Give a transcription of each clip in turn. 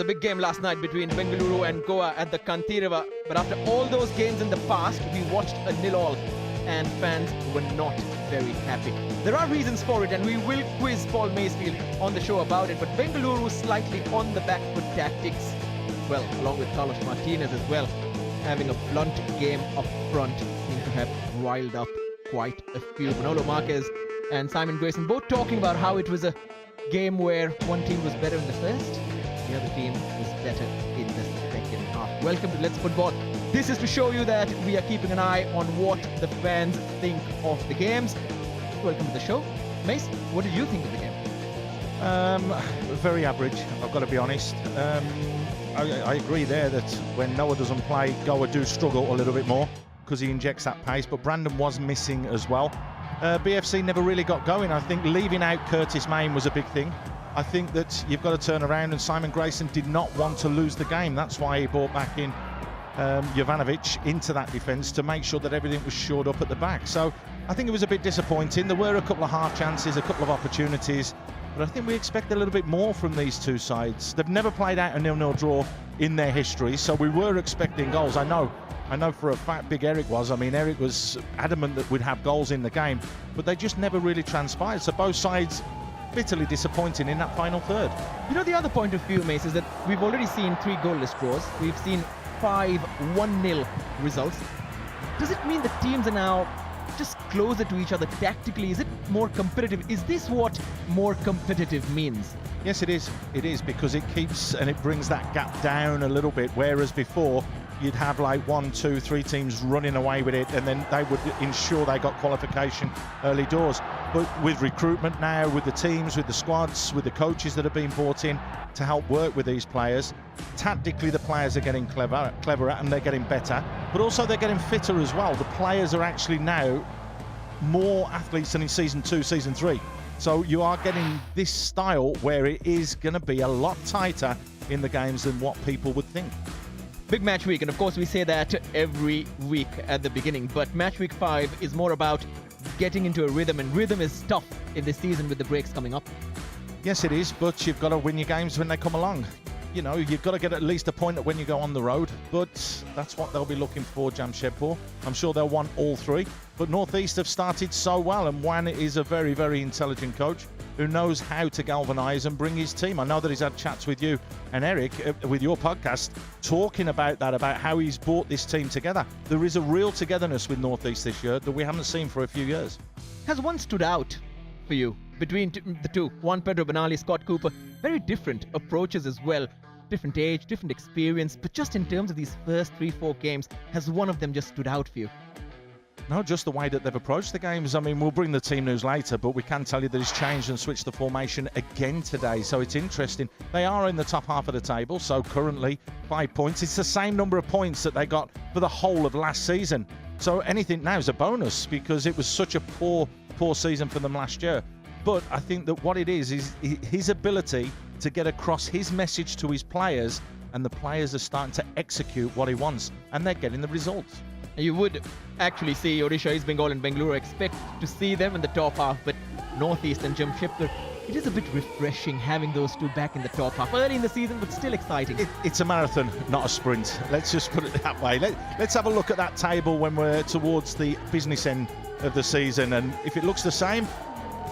was a big game last night between Bengaluru and Goa at the Kantirava. But after all those games in the past, we watched a 0-0 and fans were not very happy. There are reasons for it and we will quiz Paul Macefield on the show about it. But Bengaluru slightly on the back foot tactics, well, along with Carlos Martinez as well, having a blunt game up front, seemed to have riled up quite a few. Manolo Marquez and Simon Grayson both talking about how it was a game where one team was better in the first, the other team was better in the second half. Welcome to Let's Football. This is to show you that we are keeping an eye on what the fans think of the games. Welcome to the show. Mace, what did you think of the game? Very average, I've got to be honest. I agree there that when Noah doesn't play, Goa do struggle a little bit more because he injects that pace, but Brandon was missing as well. BFC never really got going. I think leaving out Curtis Main was a big thing. I think that you've got to turn around, and Simon Grayson did not want to lose the game. That's why he brought back in Jovanovic into that defence to make sure that everything was shored up at the back. So I think it was a bit disappointing. There were a couple of half chances, a couple of opportunities, but I think we expect a little bit more from these two sides. They've never played out a 0-0 draw in their history, so we were expecting goals. I know for a fact Big Eric was. I mean, Eric was adamant that we'd have goals in the game, but they just never really transpired. So both sides bitterly disappointing in that final third. You know, the other point of view, Mace, is that we've already seen 3 goalless draws. We've seen 5 1-0 results. Does it mean the teams are now just closer to each other tactically? Is it more competitive? Is this what more competitive means? Yes, it is. It is, because it keeps and it brings that gap down a little bit, whereas before you'd have like 1, 2, 3 teams running away with it, and then they would ensure they got qualification early doors. But with recruitment now, with the teams, with the squads, with the coaches that have been brought in to help work with these players, tactically the players are getting cleverer and they're getting better, but also they're getting fitter as well. The players are actually now more athletes than in season 2, season 3. So you are getting this style where it is going to be a lot tighter in the games than what people would think. Big match week, and of course we say that every week at the beginning, but match week 5 is more about getting into a rhythm, and rhythm is tough in this season with the breaks coming up. Yes, it is, but you've got to win your games when they come along. You know, you've got to get at least a point when you go on the road, but that's what they'll be looking for, Jamshedpur. I'm sure they'll want all 3, but North East have started so well, and Juan is a very, very intelligent coach who knows how to galvanise and bring his team. I know that he's had chats with you and Eric with your podcast talking about that, about how he's brought this team together. There is a real togetherness with North East this year that we haven't seen for a few years. Has one stood out for you between the two? Juan Pedro Benali, Scott Cooper, very different approaches as well. Different age, different experience, but just in terms of these first 3-4 games, has one of them just stood out for you? No, just the way that they've approached the games. I mean, we'll bring the team news later, but we can tell you that he's changed and switched the formation again today. So it's interesting. They are in the top half of the table, so currently 5 points. It's the same number of points that they got for the whole of last season. So anything now is a bonus because it was such a poor season for them last year. But I think that what it is his ability to get across his message to his players, and the players are starting to execute what he wants, and they're getting the results. You would actually see Odisha, East Bengal and Bengaluru, expect to see them in the top half, but Northeast and Jamshedpur, it is a bit refreshing having those two back in the top half. Early in the season, but still exciting. It's a marathon, not a sprint. Let's just put it that way. Let's have a look at that table when we're towards the business end of the season, and if it looks the same,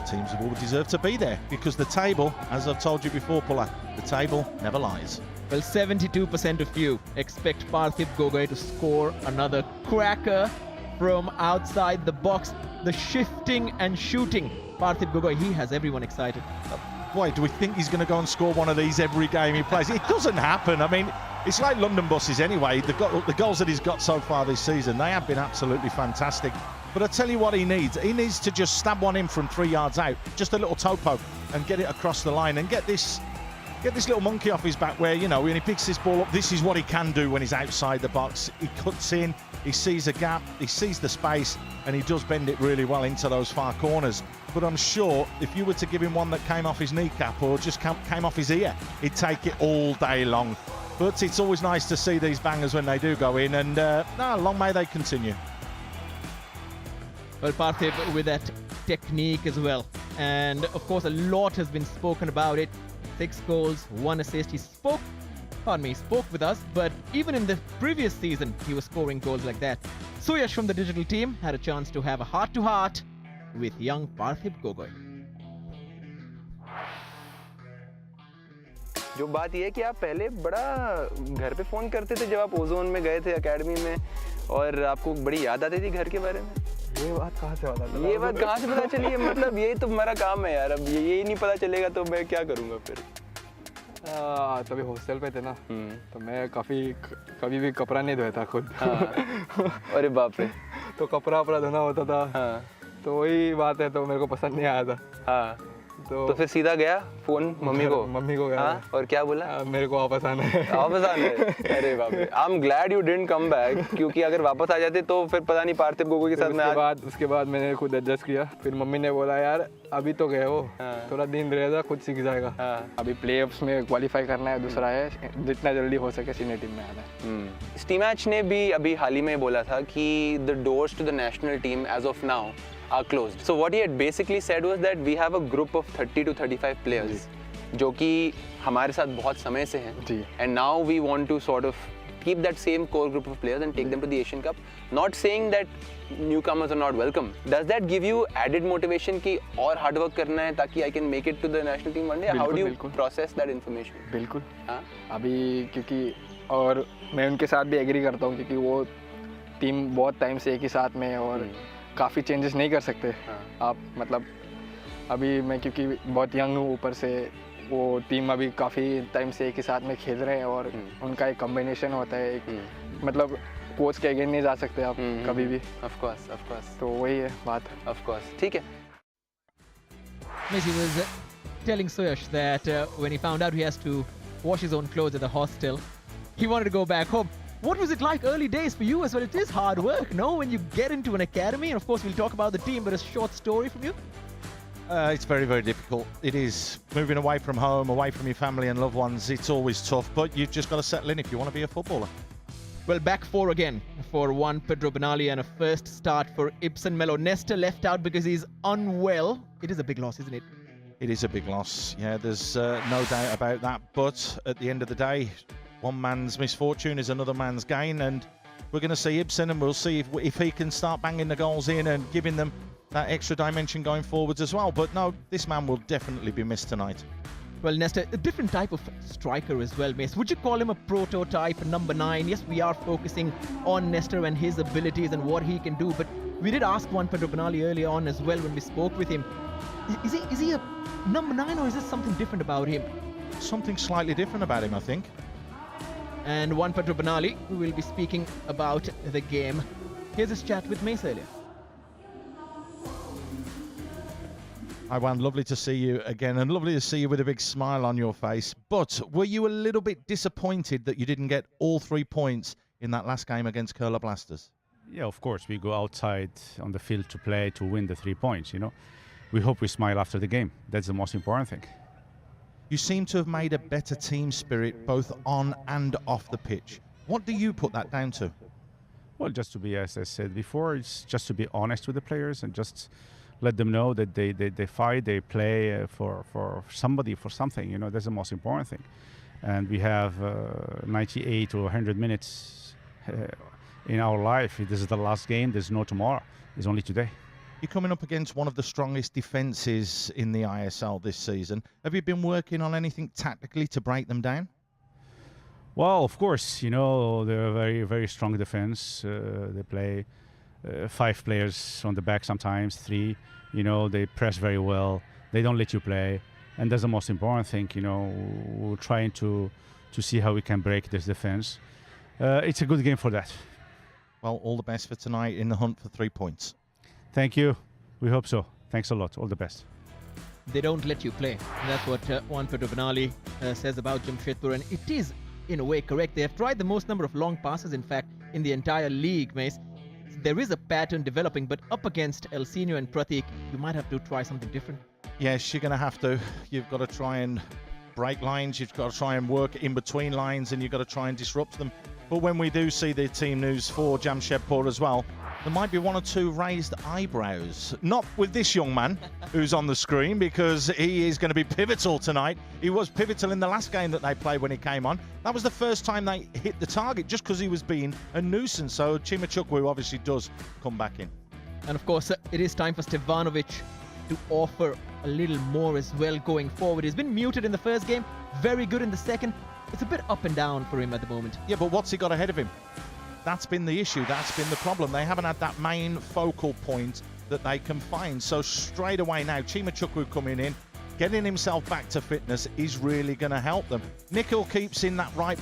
teams will deserve to be there, because the table, as I've told you before, Pulla, the table never lies. Well, 72% of you expect Parthiv Gogoi to score another cracker from outside the box. The shifting and shooting, Parthiv Gogoi, he has everyone excited. Boy, do we think he's going to go and score one of these every game he plays? It doesn't happen. I mean, it's like London buses anyway. The goals that he's got so far this season, they have been absolutely fantastic. But I tell you what he needs to just stab one in from 3 yards out, just a little toe poke, and get it across the line and get this little monkey off his back where, you know, when he picks this ball up, this is what he can do when he's outside the box. He cuts in, he sees a gap, he sees the space, and he does bend it really well into those far corners. But I'm sure if you were to give him one that came off his kneecap or just came off his ear, he'd take it all day long. But it's always nice to see these bangers when they do go in, and long may they continue. Well, Parthiv with that technique as well. And of course, a lot has been spoken about it. 6 goals, 1 assist. He spoke pardon me, spoke with us, but even in the previous season, he was scoring goals like that. Suyash from the digital team had a chance to have a heart-to-heart with young Parthiv Gogoi. जो बात ये है कि आप पहले बड़ा घर पे फ़ोन करते थे जब आप ओजोन में गए थे एकेडमी में, और आपको बड़ी याद आती थी घर के बारे में। ये बात कहाँ से पता चला? ये बात कहाँ से पता चली है? मतलब यही तो हमारा काम है यार। अब यही नहीं पता चलेगा तो मैं क्या करूँगा फिर? तभी हॉस्टल पे थे ना, तो मैं कभी भी कपड़ा नहीं धोया था खुद। हाँ। अरे बाप रे। तो कपड़ा धोना होता था। हाँ। तो वही बात है, तो मेरे को पसंद नहीं आया था। हाँ। तो फिर सीधा गया फोन मम्मी को गया। हाँ? और क्या बोला? मेरे को वापस आना है। वापस आना है? अरे बाप रे। I am glad you didn't come back, क्योंकि अगर वापस आ जाते तो फिर पता नहीं पार्थिव गोगोई के साथ उसके बाद मैंने खुद एडजस्ट किया। फिर मम्मी ने बोला यार अभी तो गए हो, थोड़ा दिन रहेगा, खुद सीख जाएगा। अभी प्लेऑफ्स में क्वालिफाई करना है, दूसरा है जितना जल्दी हो सके सीनियर टीम में आना है। स्टीमैच ने भी अभी हाल ही में बोला था कि the doors to the national team as of now are closed. So what he had basically said was that we have a group of 30 to 35 players जो कि हमारे साथ बहुत समय से हैं, and now we want to sort of keep that same core group of players and take them to the Asian Cup. Not saying that newcomers are not welcome. Does that give you added motivation कि और hard work करना है ताकि I can make it to the national team one day? How do you process that information? बिल्कुल। हाँ। अभी क्योंकि और मैं उनके साथ भी एग्री करता हूँ क्योंकि वो टीम बहुत टाइम से एक ही साथ में है और काफ़ी चेंजेस नहीं कर सकते। आप मतलब अभी मैं क्योंकि बहुत यंग हूँ, ऊपर से वो टीम अभी काफ़ी टाइम से एक ही साथ में खेल रहे हैं और उनका एक कॉम्बिनेशन होता है, एक मतलब कोच के अगेंस्ट नहीं जा सकते आप कभी भी। ऑफ कोर्स तो वही है बात। ऑफ कोर्स, ठीक है। Messi was telling Suyash that when he found out he has to wash his own clothes at the hostel, he wanted to go back home. What was it like early days for you as well? It is hard work, no? When you get into an academy, and of course we'll talk about the team, but a short story from you? It's very, very difficult. It is. Moving away from home, away from your family and loved ones, it's always tough, but you've just got to settle in if you want to be a footballer. Well, back four again for one Pedro Benali and a first start for Ibsen Melo. Nesta left out because he's unwell. It is a big loss, isn't it? It is a big loss. Yeah, there's no doubt about that, but at the end of the day, one man's misfortune is another man's gain, and we're going to see Ibsen, and we'll see if he can start banging the goals in and giving them that extra dimension going forwards as well. But no, this man will definitely be missed tonight. Well, Nesta, a different type of striker as well, Mace. Would you call him a prototype, number 9? Yes, we are focusing on Nesta and his abilities and what he can do, but we did ask Juan Pedro Benali early on as well when we spoke with him. Is he a number 9 or is there something different about him? Something slightly different about him, I think. And Juan Pedro Benali, who will be speaking about the game. Here's his chat with Mace earlier. Hi Juan, lovely to see you again, and lovely to see you with a big smile on your face. But were you a little bit disappointed that you didn't get all 3 points in that last game against Kerala Blasters? Yeah, of course. We go outside on the field to play to win the 3 points, you know. We hope we smile after the game. That's the most important thing. You seem to have made a better team spirit both on and off the pitch. What do you put that down to? Well, just to be, as I said before, it's just to be honest with the players and just let them know that they fight, they play for somebody, for something, you know. That's the most important thing. And we have 98 or 100 minutes in our life. This is the last game. There's no tomorrow. It's only today. You're coming up against one of the strongest defences in the ISL this season. Have you been working on anything tactically to break them down? Well, of course, you know, they're a very, very strong defense. They play 5 players on the back sometimes, 3. You know, they press very well. They don't let you play. And that's the most important thing, you know. We're trying to see how we can break this defense. It's a good game for that. Well, all the best for tonight in the hunt for 3 points. Thank you. We hope so. Thanks a lot. All the best. They don't let you play. That's what Juan Pedro Benali says about Jamshedpur, and it is, in a way, correct. They have tried the most number of long passes, in fact, in the entire league, Mace. There is a pattern developing, but up against Elsinio and Pratik, you might have to try something different. Yes, you're going to have to. You've got to try and break lines. You've got to try and work in between lines, and you've got to try and disrupt them. But when we do see the team news for Jamshedpur as well, there might be one or two raised eyebrows. Not with this young man who's on the screen, because he is going to be pivotal tonight. He was pivotal in the last game that they played when he came on. That was the first time they hit the target, just because he was being a nuisance. So Chimachukwu obviously does come back in. And of course, it is time for Stevanovic to offer a little more as well going forward. He's been muted in the first game, very good in the second. It's a bit up and down for him at the moment. Yeah, but what's he got ahead of him? That's been the issue. That's been the problem. They haven't had that main focal point that they can find. So straight away now, Chimachukwu coming in, getting himself back to fitness is really going to help them. Nikhil keeps in that right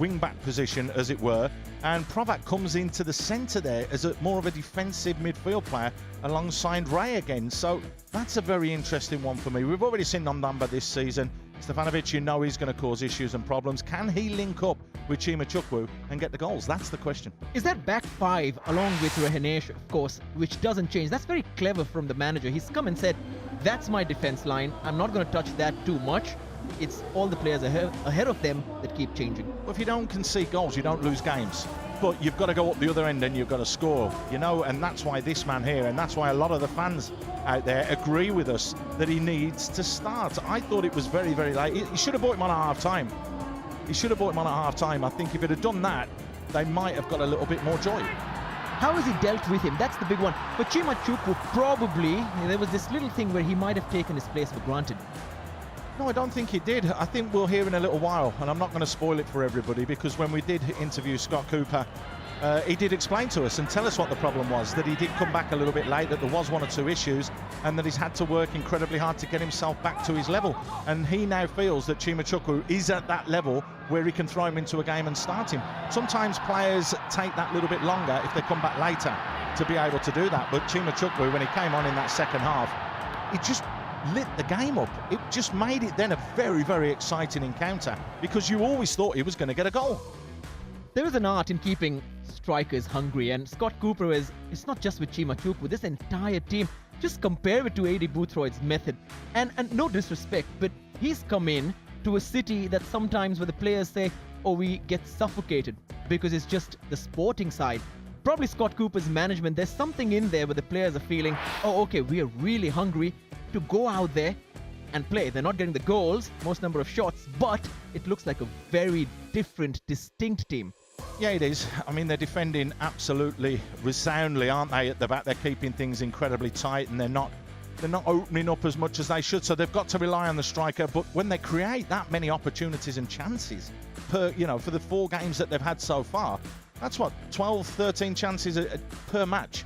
wing-back position, as it were, and Parag comes into the centre there as more of a defensive midfield player alongside Ray again. So that's a very interesting one for me. We've already seen Nondamba this season. Stevanovic, you know he's going to cause issues and problems. Can he link up with Chimachukwu and get the goals? That's the question. Is that back five along with Rehenesh, of course, which doesn't change? That's very clever from the manager. He's come and said, that's my defense line. I'm not going to touch that too much. It's all the players ahead of them that keep changing. Well, if you don't concede goals, you don't lose games. But you've got to go up the other end and you've got to score, you know, and that's why this man here, and that's why a lot of the fans out there agree with us that he needs to start. I thought it was very, very late. He should have brought him on at half-time. He should have brought him on at half-time. I think if it had done that, they might have got a little bit more joy. How has he dealt with him? That's the big one. But Chimachukwu probably, there was this little thing where he might have taken his place for granted. No, I don't think he did. I think we'll hear in a little while, and I'm not going to spoil it for everybody, because when we did interview Scott Cooper, he did explain to us and tell us what the problem was, that he did come back a little bit late, that there was one or two issues, and that he's had to work incredibly hard to get himself back to his level. And he now feels that Chimachukwu is at that level where he can throw him into a game and start him. Sometimes players take that little bit longer if they come back later to be able to do that. But Chimachukwu, when he came on in that second half, he just lit the game up. It just made it then a very, very exciting encounter, because you always thought he was going to get a goal. There is an art in keeping strikers hungry, and Scott Cooper it's not just with Chimachukwu, this entire team. Just compare it to AD Boothroyd's method. And no disrespect, but he's come in to a city that sometimes where the players say, oh, we get suffocated because it's just the sporting side. Probably Scott Cooper's management, there's something in there where the players are feeling, oh, okay, we are really hungry to go out there and play. They're not getting the goals, most number of shots, but it looks like a very different, distinct team. Yeah, it is. I mean, they're defending absolutely resoundly, aren't they, at the back? They're keeping things incredibly tight, and they're not opening up as much as they should, so they've got to rely on the striker. But when they create that many opportunities and chances per, for the 4 games that they've had so far, that's what, 12, 13 chances per match.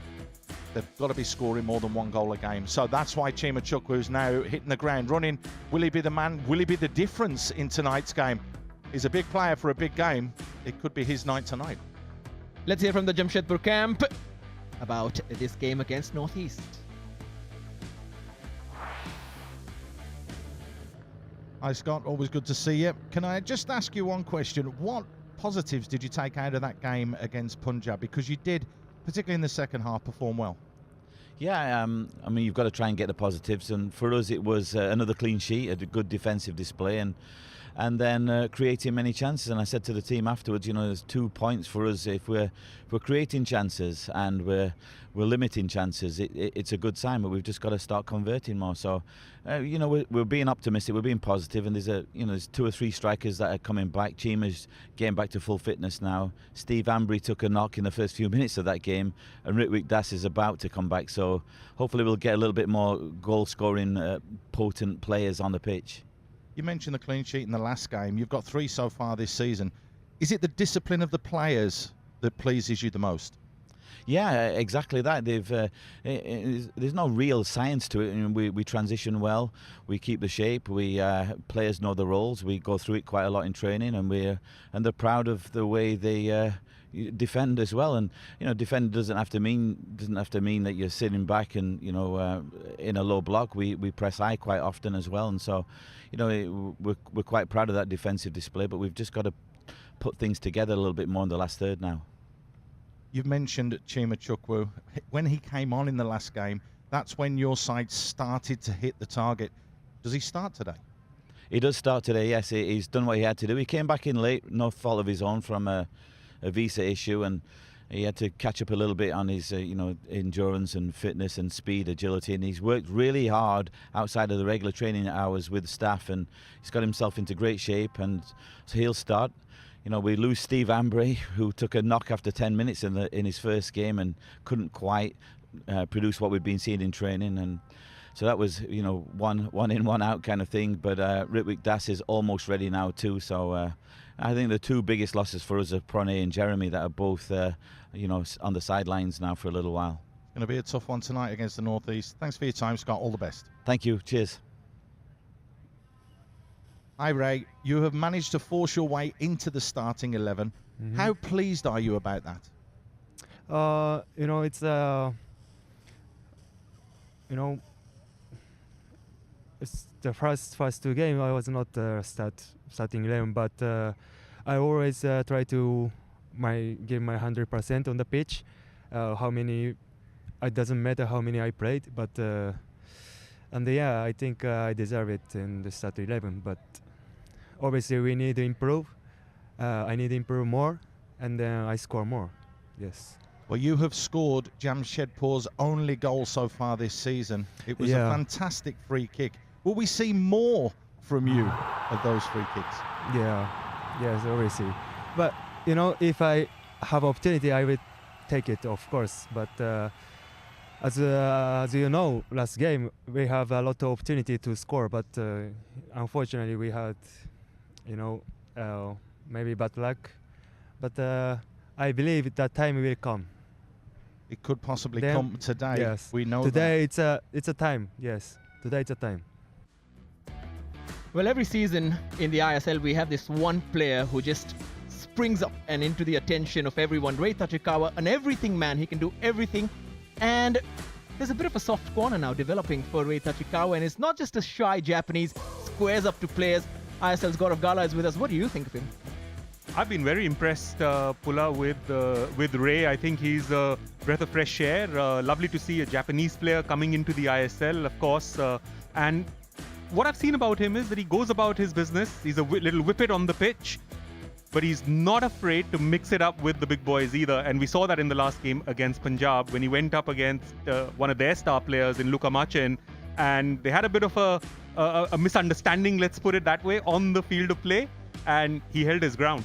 They've got to be scoring more than 1 goal a game. So that's why Chimachukwu is now hitting the ground running. Will he be the man? Will he be the difference in tonight's game? He's a big player for a big game. It could be his night tonight. Let's hear from the Jamshedpur camp about this game against Northeast. Hi, Scott. Always good to see you. Can I just ask you one question? What positives did you take out of that game against Punjab? Because you did, particularly in the second half, perform well. Yeah, I mean, you've got to try and get the positives, and for us it was another clean sheet, a good defensive display, and then creating many chances. And I said to the team afterwards, there's 2 points for us. If we're creating chances and we're limiting chances, it's a good sign. But we've just got to start converting more. So, we're being optimistic, we're being positive, and there's 2 or 3 strikers that are coming back. Chima's getting back to full fitness now. Steve Ambry took a knock in the first few minutes of that game, and Ritwik Das is about to come back. So hopefully we'll get a little bit more goal-scoring, potent players on the pitch. You mentioned the clean sheet in the last game. You've got 3 so far this season. Is it the discipline of the players that pleases you the most? Yeah, exactly that. There's no real science to it. We transition well. We keep the shape. Players know the roles. We go through it quite a lot in training, and they're proud of the way they defend as well. And defend doesn't have to mean that you're sitting back and in a low block. We press high quite often as well, and so we're quite proud of that defensive display. But we've just got to put things together a little bit more in the last third now. You've mentioned Chimachukwu. When he came on in the last game, that's when your side started to hit the target. Does he start today? He does start today, yes. He's done what he had to do. He came back in late, no fault of his own, from a visa issue, and He had to catch up a little bit on his, endurance and fitness and speed, agility, and he's worked really hard outside of the regular training hours with staff, and he's got himself into great shape, and so he'll start. We lose Steve Ambry, who took a knock after 10 minutes in his first game and couldn't quite produce what we've been seeing in training, and so that was, one in, one out kind of thing. But Ritwik Das is almost ready now too. So I think the two biggest losses for us are Pranay and Jeremy, that are both, on the sidelines now for a little while. Going to be a tough one tonight against the North East. Thanks for your time, Scott. All the best. Thank you. Cheers. Hi, Ray. You have managed to force your way into the starting 11. Mm-hmm. How pleased are you about that? It's the first two games I was not starting 11, but I always try to give my 100% on the pitch. It doesn't matter how many I played, but I think I deserve it in the start 11. But obviously we need to improve. I need to improve more, and then I score more. Yes. Well, you have scored Jamshedpur's only goal so far this season. It was a fantastic free kick. Will we see more from you of those free kicks? Yes, obviously. But if I have opportunity, I will take it, of course. But as you know, last game we have a lot of opportunity to score, but unfortunately we had, maybe bad luck. But I believe that time will come. It could possibly come today. Yes, we know today that. it's a time. Yes, today it's a time. Well, every season in the ISL, we have this one player who just springs up and into the attention of everyone. Ray Tachikawa, an everything man. He can do everything. And there's a bit of a soft corner now developing for Ray Tachikawa. And it's not just a shy Japanese, squares up to players. ISL's Gaurav Gala is with us. What do you think of him? I've been very impressed, Pula, with Ray. I think he's a breath of fresh air. Lovely to see a Japanese player coming into the ISL, of course. And what I've seen about him is that he goes about his business. He's a little whippet on the pitch, but he's not afraid to mix it up with the big boys either. And we saw that in the last game against Punjab when he went up against one of their star players in Luka Machin, and they had a bit of a misunderstanding, let's put it that way, on the field of play, and he held his ground.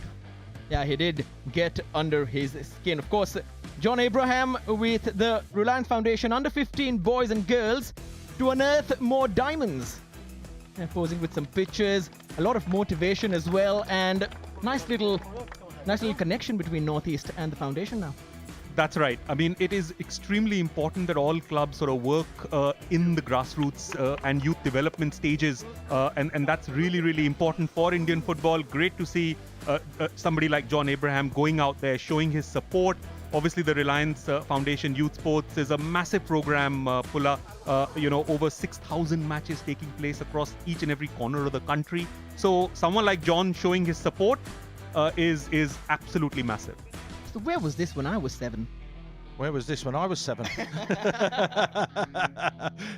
Yeah, he did get under his skin. Of course, John Abraham with the Reliance Foundation under 15 boys and girls to unearth more diamonds. And posing with some pictures, a lot of motivation as well, and nice little connection between Northeast and the foundation now. That's right. I mean, it is extremely important that all clubs sort of work in the grassroots and youth development stages, and that's really, really important for Indian football. Great to see somebody like John Abraham going out there, showing his support. Obviously, the Reliance Foundation Youth Sports is a massive program, Pula. Over 6,000 matches taking place across each and every corner of the country. So someone like John showing his support is absolutely massive. So where was this when I was 7? Where was this when I was 7?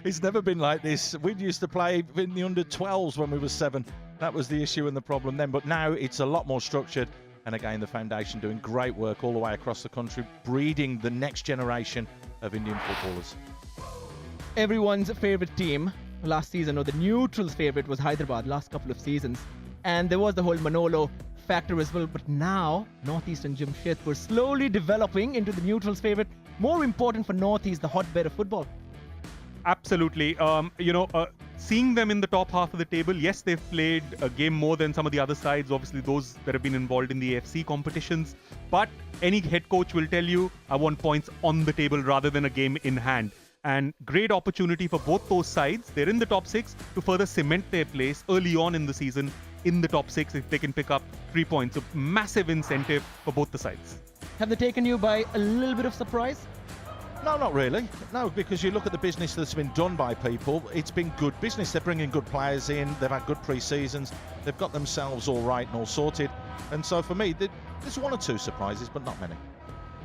It's never been like this. We used to play in the under-12s when we were 7. That was the issue and the problem then. But now it's a lot more structured. And again, the foundation doing great work all the way across the country, breeding the next generation of Indian footballers. Everyone's favourite team last season, or the neutrals' favourite, was Hyderabad last couple of seasons. And there was the whole Manolo factor as well. But now, Northeast and Jamshedpur slowly developing into the neutrals' favourite. More important for Northeast, the hotbed of football. Absolutely. Seeing them in the top half of the table, yes, they've played a game more than some of the other sides, obviously those that have been involved in the AFC competitions. But any head coach will tell you, I want points on the table rather than a game in hand. And great opportunity for both those sides. They're in the top 6 to further cement their place early on in the season in the top 6 if they can pick up 3 points. So massive incentive for both the sides. Have they taken you by a little bit of surprise? No, not really. No, because you look at the business that's been done by people, it's been good business. They're bringing good players in, they've had good pre-seasons, they've got themselves all right and all sorted. And so for me, there's 1 or 2 surprises, but not many.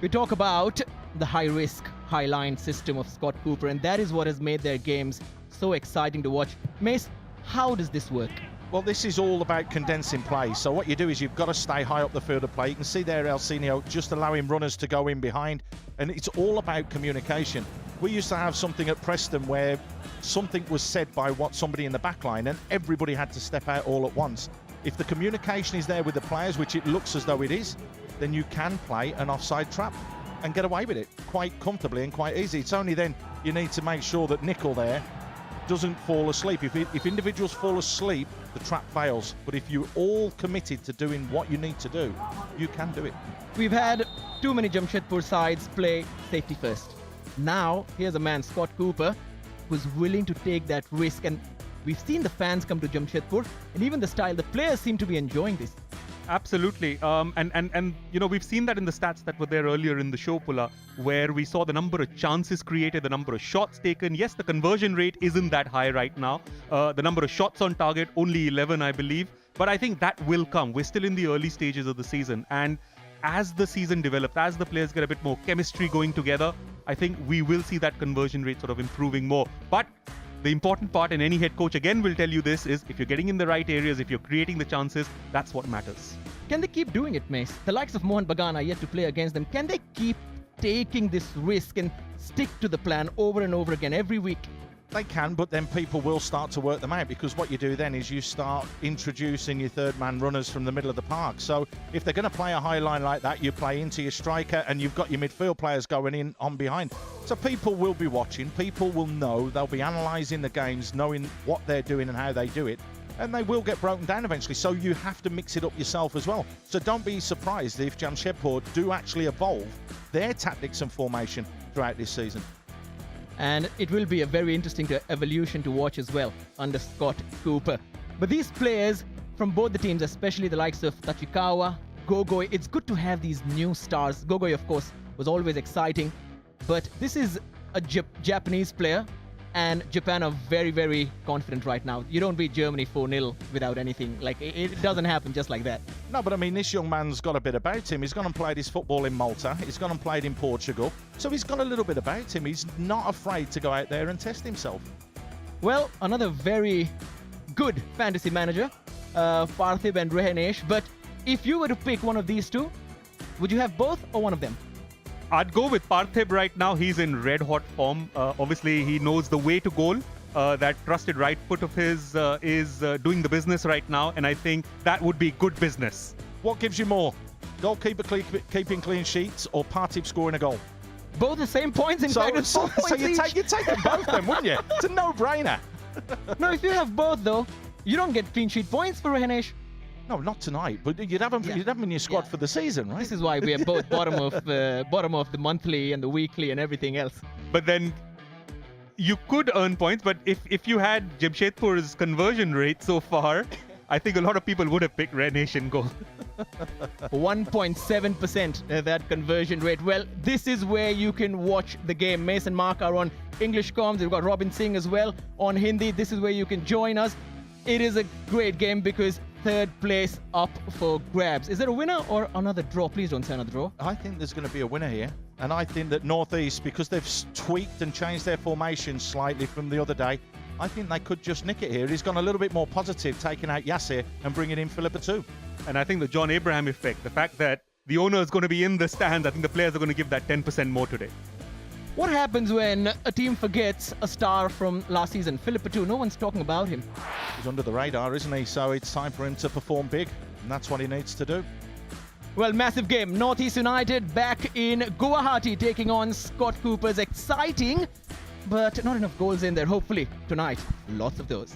We talk about the high-risk, high-line system of Scott Cooper, and that is what has made their games so exciting to watch. Mace, how does this work? Well, this is all about condensing play. So what you do is you've got to stay high up the field of play. You can see there Elsinio just allowing runners to go in behind. And it's all about communication. We used to have something at Preston where something was said by somebody in the back line and everybody had to step out all at once. If the communication is there with the players, which it looks as though it is, then you can play an offside trap and get away with it quite comfortably and quite easy. It's only then you need to make sure that Nickel there doesn't fall asleep. If individuals fall asleep, the trap fails. But if you're all committed to doing what you need to do, you can do it. We've had too many Jamshedpur sides play safety first. Now, here's a man, Scott Cooper, who's willing to take that risk. And we've seen the fans come to Jamshedpur, and even the style, the players seem to be enjoying this. Absolutely. And you know, we've seen that in the stats that were there earlier in the show, Pula, where we saw the number of chances created, the number of shots taken. Yes, the conversion rate isn't that high right now. The number of shots on target, only 11, I believe. But I think that will come. We're still in the early stages of the season. And as the season develops, as the players get a bit more chemistry going together, I think we will see that conversion rate sort of improving more. But the important part, and any head coach again will tell you this, is if you're getting in the right areas, if you're creating the chances, that's what matters. Can they keep doing it, Mace? The likes of Mohan Bagan are yet to play against them. Can they keep taking this risk and stick to the plan over and over again every week? They can, but then people will start to work them out, because what you do then is you start introducing your third man runners from the middle of the park. So if they're going to play a high line like that, you play into your striker and you've got your midfield players going in on behind. So people will be watching, people will know, they'll be analysing the games, knowing what they're doing and how they do it, and they will get broken down eventually. So you have to mix it up yourself as well. So don't be surprised if Jamshedpur do actually evolve their tactics and formation throughout this season. And it will be a very interesting evolution to watch as well under Scott Cooper. But these players from both the teams, especially the likes of Tachikawa, Gogoi, it's good to have these new stars. Gogoi, of course, was always exciting, but this is a Japanese player, and Japan are very, very confident right now. You don't beat Germany 4-0 without anything. Like, it doesn't happen just like that. No, but I mean, this young man's got a bit about him. He's gone and played his football in Malta. He's gone and played in Portugal. So he's got a little bit about him. He's not afraid to go out there and test himself. Well, another very good fantasy manager, Parthib and Rehanesh. But if you were to pick one of these two, would you have both or one of them? I'd go with Parthib right now. He's in red-hot form. Obviously, he knows the way to goal. That trusted right foot of his is doing the business right now, and I think that would be good business. What gives you more? Goalkeeper keeping clean sheets or Parthib scoring a goal? Both the same points, in fact. It's 4 points you'd take them both then, wouldn't you? It's a no-brainer. No, if you have both, though, you don't get clean sheet points for Rehanesh. No, not tonight. But you'd have them in your squad for the season, right? This is why we are both bottom of the monthly and the weekly and everything else. But then you could earn points. But if you had Jamshedpur's conversion rate so far, I think a lot of people would have picked Rehanesh in goal. 1.7% that conversion rate. Well, this is where you can watch the game. Mace and Mark are on English comms. We've got Robin Singh as well on Hindi. This is where you can join us. It is a great game because third place up for grabs. Is there a winner or another draw? Please don't say another draw. I think there's going to be a winner here. And I think that North East, because they've tweaked and changed their formation slightly from the other day, I think they could just nick it here. He's gone a little bit more positive, taking out Yasser and bringing in Philippa too. And I think the John Abraham effect, the fact that the owner is going to be in the stands, I think the players are going to give that 10% more today. What happens when a team forgets a star from last season? Philippa too, no one's talking about him. He's under the radar, isn't he? So it's time for him to perform big, and that's what he needs to do. Well, massive game. Northeast United back in Guwahati taking on Scott Cooper's. Exciting, but not enough goals in there. Hopefully tonight, lots of those.